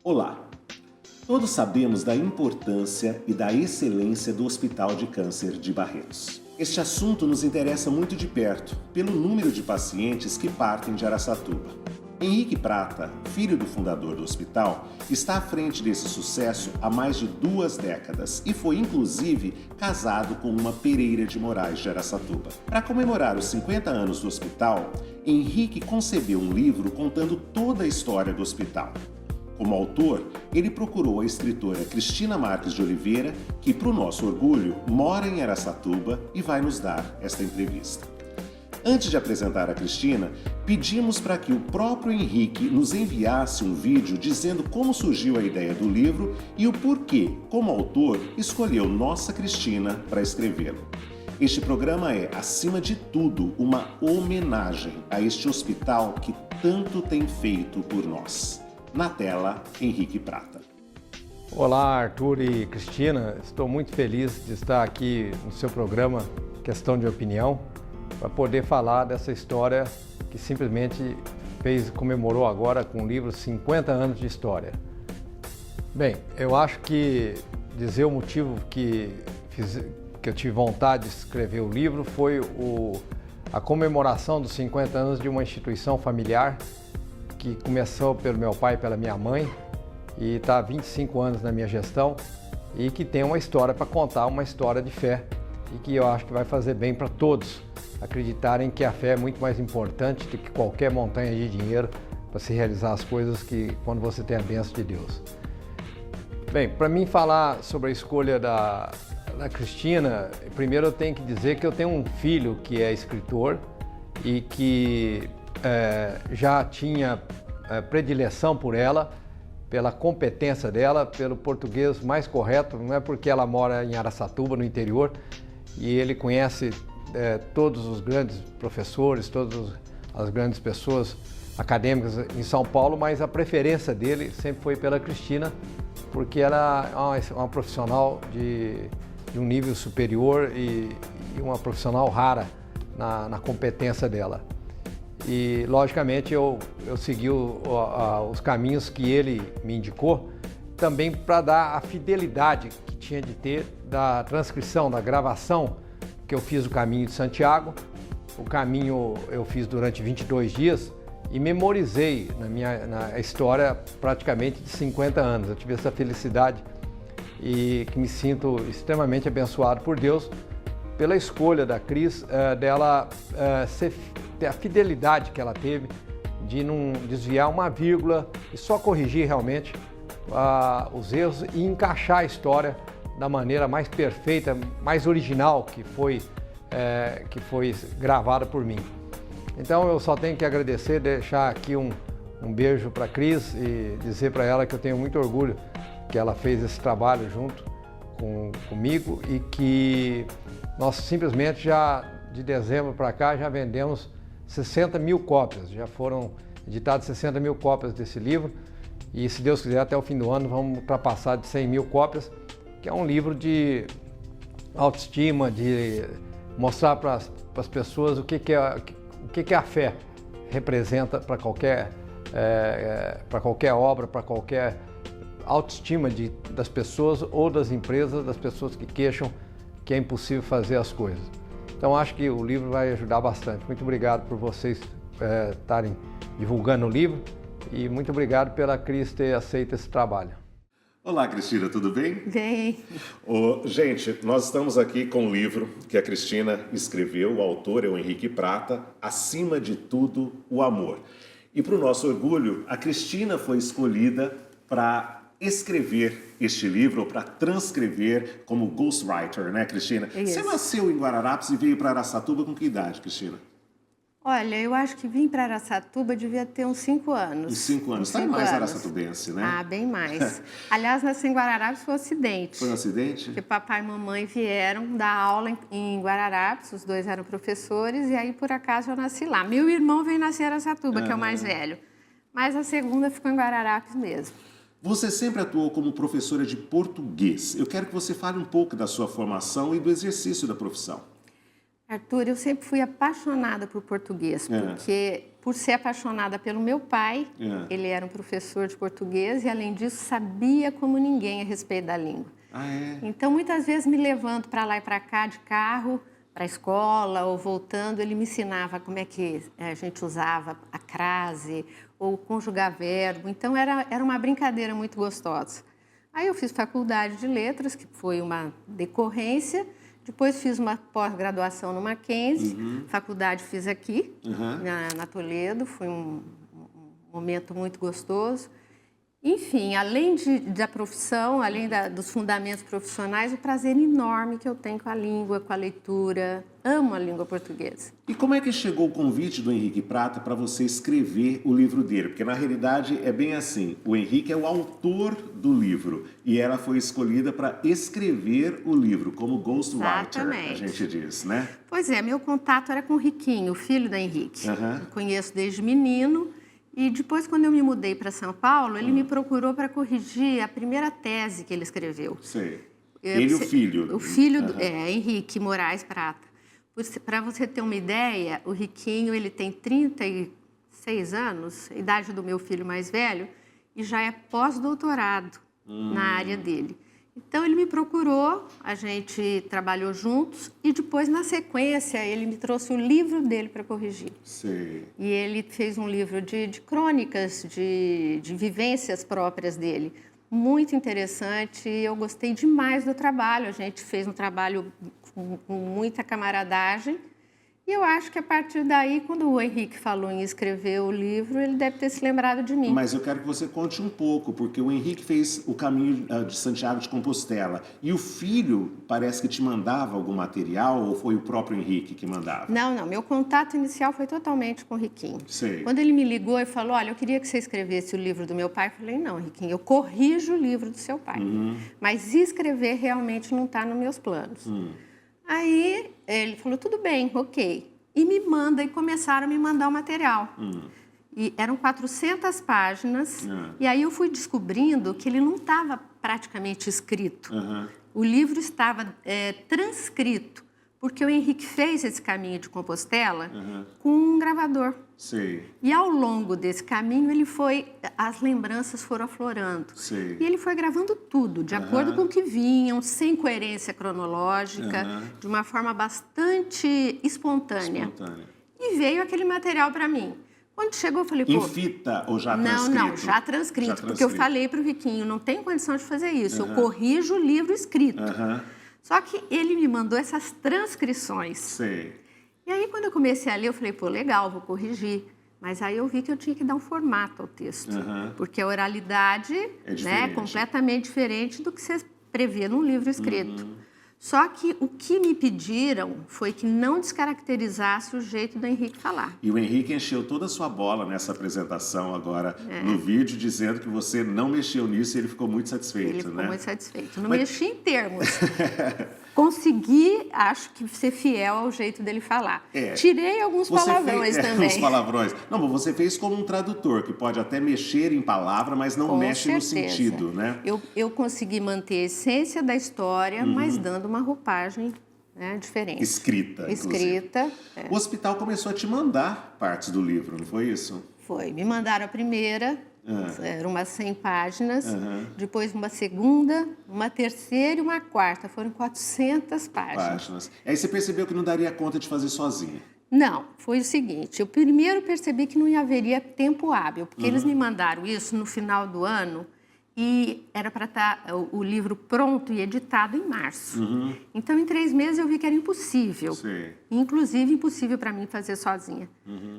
Olá! Todos sabemos da importância e da excelência do Hospital de Câncer de Barretos. Este assunto nos interessa muito de perto, pelo número de pacientes que partem de Araçatuba. Henrique Prata, filho do fundador do hospital, está à frente desse sucesso há mais de 2 décadas e foi, inclusive, casado com uma Pereira de Moraes de Araçatuba. Para comemorar os 50 anos do hospital, Henrique concebeu um livro contando toda a história do hospital. Como autor, ele procurou a escritora Cristina Marques de Oliveira, que, para o nosso orgulho, mora em Araçatuba e vai nos dar esta entrevista. Antes de apresentar a Cristina, pedimos para que o próprio Henrique nos enviasse um vídeo dizendo como surgiu a ideia do livro e o porquê, como autor, escolheu nossa Cristina para escrevê-lo. Este programa é, acima de tudo, uma homenagem a este hospital que tanto tem feito por nós. Na tela, Henrique Prata. Olá, Arthur e Cristina. Estou muito feliz de estar aqui no seu programa Questão de Opinião para poder falar dessa história que simplesmente comemorou agora com o livro 50 anos de história. Bem, eu acho que dizer o motivo que eu tive vontade de escrever o livro foi a comemoração dos 50 anos de uma instituição familiar que começou pelo meu pai e pela minha mãe e está há 25 anos na minha gestão e que tem uma história para contar, uma história de fé e que eu acho que vai fazer bem para todos acreditarem que a fé é muito mais importante do que qualquer montanha de dinheiro para se realizar as coisas que quando você tem a bênção de Deus. Bem, para mim falar sobre a escolha da Cristina, primeiro eu tenho que dizer que eu tenho um filho que é escritor e que já tinha predileção por ela, pela competência dela, pelo português mais correto, não é porque ela mora em Araçatuba, no interior, e ele conhece todos os grandes professores, todas as grandes pessoas acadêmicas em São Paulo, mas a preferência dele sempre foi pela Cristina, porque ela é uma profissional de um nível superior e uma profissional rara na competência dela. E, logicamente, eu segui os caminhos que ele me indicou, também para dar a fidelidade que tinha de ter da transcrição, da gravação, que eu fiz o Caminho de Santiago. O caminho eu fiz durante 22 dias e memorizei na história praticamente de 50 anos. Eu tive essa felicidade e que me sinto extremamente abençoado por Deus pela escolha da Cris, dela ter a fidelidade que ela teve de não desviar uma vírgula e só corrigir realmente os erros e encaixar a história da maneira mais perfeita, mais original que foi gravada por mim. Então eu só tenho que agradecer, deixar aqui um beijo para a Cris e dizer para ela que eu tenho muito orgulho que ela fez esse trabalho junto comigo e que nós simplesmente já de dezembro para cá já vendemos 60 mil cópias, já foram editadas 60 mil cópias desse livro e se Deus quiser até o fim do ano vamos ultrapassar de 100 mil cópias, que é um livro de autoestima, de mostrar para as pessoas o que a fé representa para qualquer obra, para qualquer autoestima das pessoas ou das empresas, das pessoas que queixam que é impossível fazer as coisas. Então acho que o livro vai ajudar bastante. Muito obrigado por vocês estarem divulgando o livro e muito obrigado pela Cris ter aceito esse trabalho. Olá, Cristina, tudo bem? Bem. Gente, nós estamos aqui com o livro que a Cristina escreveu, o autor é o Henrique Prata, Acima de Tudo, o Amor. E para o nosso orgulho, a Cristina foi escolhida para escrever este livro, ou para transcrever como ghostwriter, né, Cristina? Isso. Você nasceu em Guararapes e veio para Araçatuba com que idade, Cristina? Olha, eu acho que vim para Araçatuba devia ter uns 5 anos. Uns 5 anos. Está mais araçatubense, né? Ah, bem mais. Aliás, nasci em Guararapes, foi um acidente. Foi um acidente? Porque papai e mamãe vieram dar aula em Guararapes, os dois eram professores, e aí, por acaso, eu nasci lá. Meu irmão veio nascer em Araçatuba, que é o mais velho. Mas a segunda ficou em Guararapes mesmo. Você sempre atuou como professora de português. Eu quero que você fale um pouco da sua formação e do exercício da profissão. Arthur, eu sempre fui apaixonada por português, porque por ser apaixonada pelo meu pai. Ele era um professor de português e, além disso, sabia como ninguém a respeito da língua. Então, muitas vezes, me levando para lá e para cá de carro, para a escola ou voltando, ele me ensinava como é que a gente usava a crase ou conjugar verbo. Então, era uma brincadeira muito gostosa. Aí eu fiz faculdade de letras, que foi uma decorrência. Depois fiz uma pós-graduação no Mackenzie. Faculdade fiz aqui, na Toledo. Foi um momento muito gostoso. Enfim, além da profissão, além dos fundamentos profissionais, o prazer enorme que eu tenho com a língua, com a leitura. Amo a língua portuguesa. E como é que chegou o convite do Henrique Prata para você escrever o livro dele? Porque, na realidade, é bem assim. O Henrique é o autor do livro e ela foi escolhida para escrever o livro, como ghostwriter, a gente diz, né? Pois é, meu contato era com o Riquinho, o filho da Henrique. Eu conheço desde menino. E depois, quando eu me mudei para São Paulo, ele me procurou para corrigir a primeira tese que ele escreveu. Sei. Ele e o filho. O filho, Henrique Moraes Prata. Para você ter uma ideia, o Riquinho, ele tem 36 anos, a idade do meu filho mais velho, e já é pós-doutorado na área dele. Então, ele me procurou, a gente trabalhou juntos e depois, na sequência, ele me trouxe o livro dele para corrigir. Sim. E ele fez um livro de crônicas, de vivências próprias dele. Muito interessante e eu gostei demais do trabalho. A gente fez um trabalho com muita camaradagem. E eu acho que a partir daí, quando o Henrique falou em escrever o livro, ele deve ter se lembrado de mim. Mas eu quero que você conte um pouco, porque o Henrique fez o caminho de Santiago de Compostela. E o filho parece que te mandava algum material ou foi o próprio Henrique que mandava? Não. Meu contato inicial foi totalmente com o Riquinho. Sei. Quando ele me ligou e falou, olha, eu queria que você escrevesse o livro do meu pai, eu falei, não, Riquinho, eu corrijo o livro do seu pai. Mas escrever realmente não está nos meus planos. Aí ele falou, tudo bem, ok. E me manda, e começaram a me mandar o material. E eram 400 páginas, e aí eu fui descobrindo que ele não estava praticamente escrito. O livro estava transcrito, porque o Henrique fez esse caminho de Compostela com um gravador. Sei. E ao longo desse caminho, as lembranças foram aflorando. Sei. E ele foi gravando tudo, de acordo com o que vinham, sem coerência cronológica, de uma forma bastante espontânea. E veio aquele material para mim. Quando chegou, eu falei, pô... Em fita ou já transcrito? Não, já transcrito. Porque eu falei para o Riquinho, não tem condição de fazer isso. Eu corrijo o livro escrito. Só que ele me mandou essas transcrições. Sei. E aí, quando eu comecei a ler, eu falei, pô, legal, vou corrigir. Mas aí eu vi que eu tinha que dar um formato ao texto. Porque a oralidade é completamente diferente do que você prevê num livro escrito. Só que o que me pediram foi que não descaracterizasse o jeito do Henrique falar. E o Henrique encheu toda a sua bola nessa apresentação agora no vídeo, dizendo que você não mexeu nisso e ele ficou muito satisfeito, Ele ficou muito satisfeito. Não mexi em termos. Consegui, acho que, ser fiel ao jeito dele falar. Tirei alguns palavrões também. Alguns palavrões. Não, mas você fez como um tradutor, que pode até mexer em palavra, mas não mexe no sentido, né? Eu consegui manter a essência da história, mas dando uma roupagem diferente. Escrita, inclusive. O hospital começou a te mandar partes do livro, não foi isso? Foi. Me mandaram a primeira... Eram umas 100 páginas, depois uma segunda, uma terceira e uma quarta. Foram 400 páginas. Aí você percebeu que não daria conta de fazer sozinha? Não, foi o seguinte, eu primeiro percebi que não haveria tempo hábil, porque eles me mandaram isso no final do ano e era para estar o livro pronto e editado em março. Então, em 3 meses eu vi que era impossível. Sim. Inclusive, impossível para mim fazer sozinha.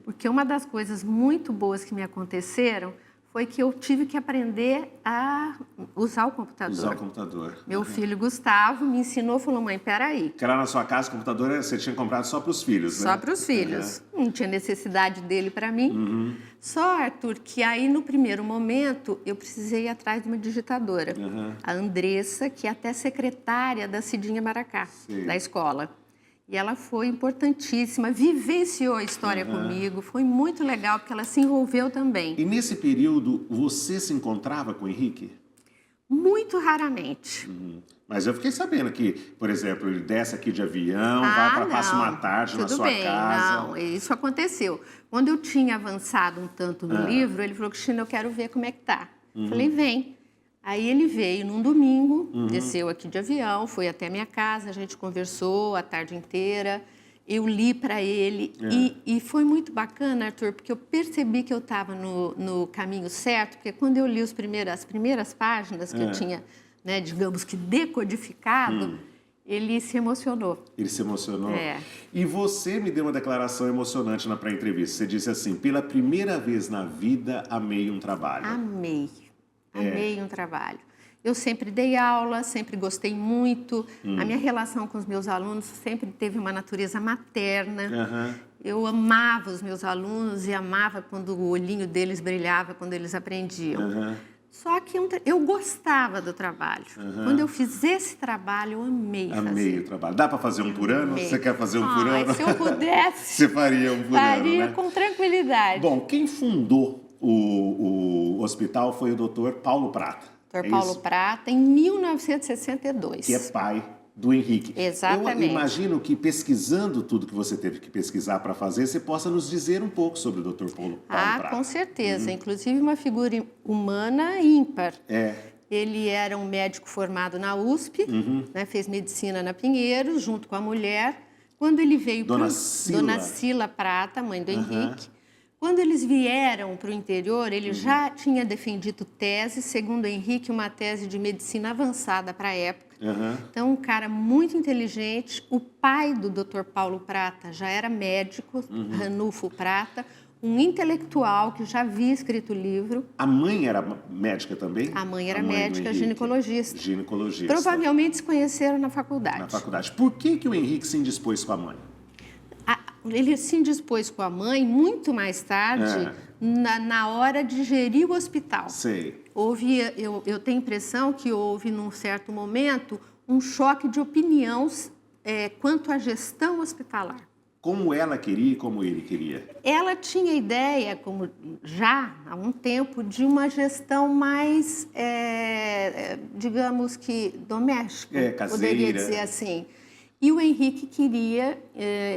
Porque uma das coisas muito boas que me aconteceram foi que eu tive que aprender a usar o computador. Meu filho Gustavo me ensinou, falou, mãe, peraí. Porque lá na sua casa o computador você tinha comprado só para os filhos, né? Só para os filhos. Não tinha necessidade dele para mim. Só, Arthur, que aí no primeiro momento eu precisei ir atrás de uma digitadora. A Andressa, que é até secretária da Cidinha Maracá, da escola. E ela foi importantíssima, vivenciou a história comigo, foi muito legal, porque ela se envolveu também. E nesse período, você se encontrava com o Henrique? Muito raramente. Mas eu fiquei sabendo que, por exemplo, ele desce aqui de avião, vai para passa uma tarde na sua casa. Não, isso aconteceu. Quando eu tinha avançado um tanto no livro, ele falou, Cristina, eu quero ver como é que tá. Falei, vem. Aí ele veio num domingo, desceu aqui de avião, foi até minha casa, a gente conversou a tarde inteira, eu li para ele e foi muito bacana, Arthur, porque eu percebi que eu estava no caminho certo, porque quando eu li as primeiras páginas que eu tinha, né, digamos que decodificado, ele se emocionou. Ele se emocionou? E você me deu uma declaração emocionante na pré-entrevista. Você disse assim, pela primeira vez na vida, amei um trabalho. Amei um trabalho. Eu sempre dei aula, sempre gostei muito. A minha relação com os meus alunos sempre teve uma natureza materna. Eu amava os meus alunos e amava quando o olhinho deles brilhava, quando eles aprendiam. Só que eu gostava do trabalho. Quando eu fiz esse trabalho, eu amei fazer. Amei o trabalho. Dá para fazer um por ano? Você quer fazer um por ano? Se eu pudesse, você faria um por ano, faria né? com tranquilidade. Bom, quem fundou o hospital foi o Dr. Paulo Prata. Dr. Paulo Prata, em 1962. Que é pai do Henrique. Exatamente. Eu imagino que pesquisando tudo que você teve que pesquisar para fazer, você possa nos dizer um pouco sobre o Dr. Paulo Prata. Com certeza. Inclusive uma figura humana ímpar. Ele era um médico formado na USP, né, fez medicina na Pinheiros, junto com a mulher. Quando ele veio para Dona Cila Prata, mãe do Henrique, quando eles vieram para o interior, ele já tinha defendido tese, segundo o Henrique, uma tese de medicina avançada para a época. Então, um cara muito inteligente. O pai do Dr. Paulo Prata já era médico, Ranulfo Prata, um intelectual que já havia escrito livro. A mãe era médica também? A mãe era médica, ginecologista. Ginecologista. Provavelmente se conheceram na faculdade. Na faculdade. Por que o Henrique se indispôs com a mãe? Ele se indispôs com a mãe muito mais tarde, na hora de gerir o hospital. Sei. Eu tenho a impressão que houve, num certo momento, um choque de opinião quanto à gestão hospitalar. Como ela queria e como ele queria? Ela tinha ideia, como já há um tempo, de uma gestão mais, digamos que, doméstica, caseira. Poderia dizer assim. E o Henrique queria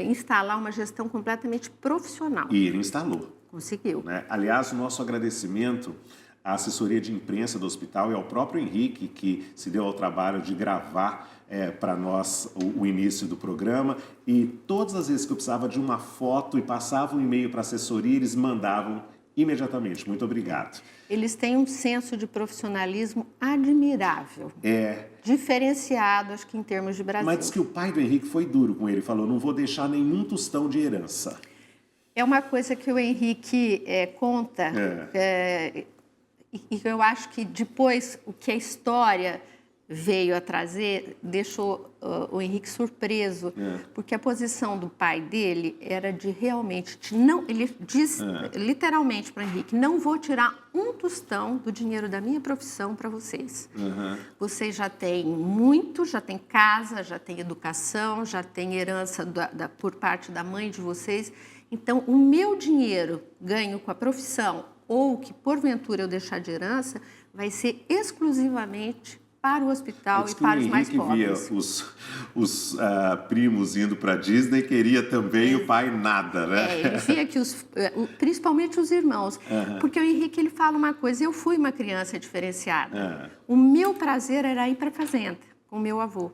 instalar uma gestão completamente profissional. E ele instalou. Conseguiu. Né? Aliás, o nosso agradecimento à assessoria de imprensa do hospital e ao próprio Henrique, que se deu ao trabalho de gravar para nós o início do programa. E todas as vezes que eu precisava de uma foto e passava um e-mail para a assessoria, eles mandavam imediatamente. Muito obrigado. Eles têm um senso de profissionalismo admirável. Diferenciado, acho que em termos de Brasil. Mas diz que o pai do Henrique foi duro com ele. Falou, não vou deixar nenhum tostão de herança. É uma coisa que o Henrique conta. E eu acho que depois o que a história veio a trazer deixou o Henrique surpreso, porque a posição do pai dele era de realmente não, ele diz literalmente para o Henrique, não vou tirar um tostão do dinheiro da minha profissão para vocês. Vocês já têm muito, já têm casa, já têm educação, já têm herança por parte da mãe de vocês. Então, o meu dinheiro ganho com a profissão ou que porventura eu deixar de herança vai ser exclusivamente para o hospital e para os mais pobres. Via os primos indo para a Disney e queria também o pai nada, né? Ele via que principalmente os irmãos. Porque o Henrique ele fala uma coisa, eu fui uma criança diferenciada. O meu prazer era ir para a fazenda com o meu avô.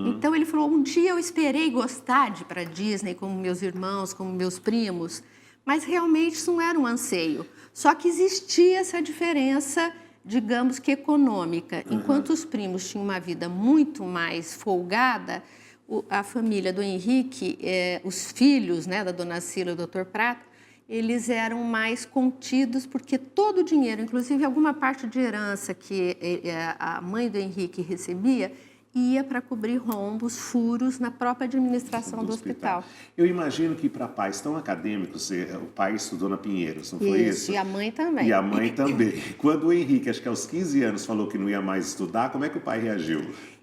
Então ele falou, um dia eu esperei gostar de ir para a Disney como meus irmãos, como meus primos, mas realmente isso não era um anseio. Só que existia essa diferença, digamos que econômica. Enquanto os primos tinham uma vida muito mais folgada, a família do Henrique, os filhos, né, da Dona Cila e do Dr. Prata, eles eram mais contidos, porque todo o dinheiro, inclusive alguma parte de herança que a mãe do Henrique recebia, ia para cobrir rombos, furos na própria administração do hospital. Eu imagino que para pais tão acadêmicos, o pai estudou na Pinheiros, não foi isso? E a mãe também. E a mãe também. Quando o Henrique, acho que aos 15 anos, falou que não ia mais estudar, como é que o pai reagiu?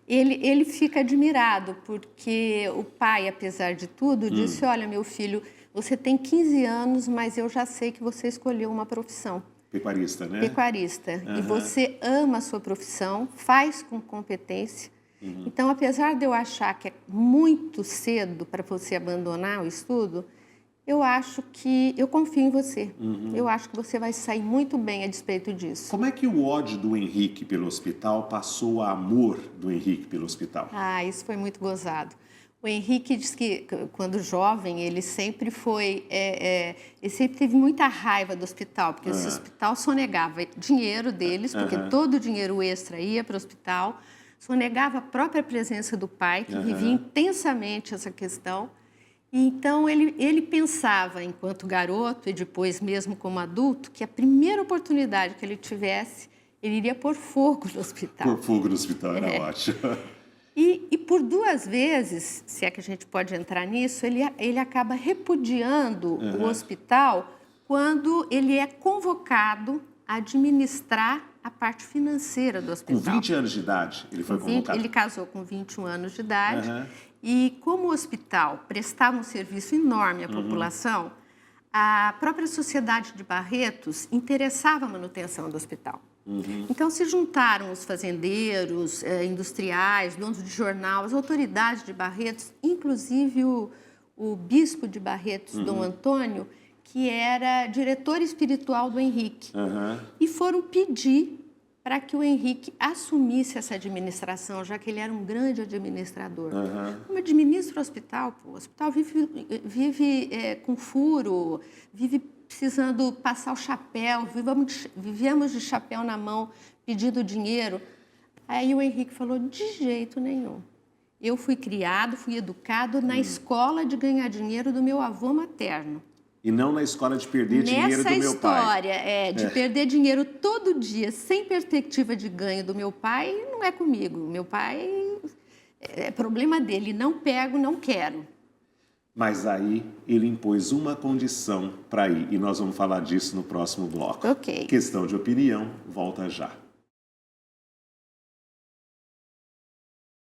Ele fica admirado, porque o pai, apesar de tudo, disse, olha, meu filho, você tem 15 anos, mas eu já sei que você escolheu uma profissão. Pecuarista, né? Pecuarista. E você ama a sua profissão, faz com competência. Então, apesar de eu achar que é muito cedo para você abandonar o estudo, eu confio em você. Eu acho que você vai sair muito bem a despeito disso. Como é que o ódio do Henrique pelo hospital passou a amor do Henrique pelo hospital? Ah, isso foi muito gozado. O Henrique diz que, quando jovem, ele sempre foi... ele sempre teve muita raiva do hospital, porque esse hospital sonegava dinheiro deles, porque todo o dinheiro extra ia para o hospital, sonegava a própria presença do pai, que vivia intensamente essa questão. Então, ele pensava, enquanto garoto e depois mesmo como adulto, que a primeira oportunidade que ele tivesse, ele iria pôr fogo no hospital. Pôr fogo no hospital, era ótimo. E por 2 vezes, se é que a gente pode entrar nisso, ele acaba repudiando o hospital quando ele é convocado a administrar a parte financeira do hospital. Com 20 anos de idade, ele foi convocado? Ele casou com 21 anos de idade. E como o hospital prestava um serviço enorme à população, a própria sociedade de Barretos interessava a manutenção do hospital. Então, se juntaram os fazendeiros, industriais, donos de jornal, as autoridades de Barretos, inclusive o bispo de Barretos, Dom Antônio, que era diretor espiritual do Henrique. E foram pedir para que o Henrique assumisse essa administração, já que ele era um grande administrador. Como administra o hospital? O hospital vive com furo, vive precisando passar o chapéu, vivíamos de chapéu na mão, pedindo dinheiro. Aí o Henrique falou, de jeito nenhum. Eu fui criado, fui educado na escola de ganhar dinheiro do meu avô materno. E não na escola de perder dinheiro do meu pai. Nessa história de perder dinheiro todo dia, sem perspectiva de ganho do meu pai, não é comigo. Meu pai, é problema dele, não pego, não quero. Mas aí ele impôs uma condição para ir, e nós vamos falar disso no próximo bloco. Ok. Questão de opinião, volta já.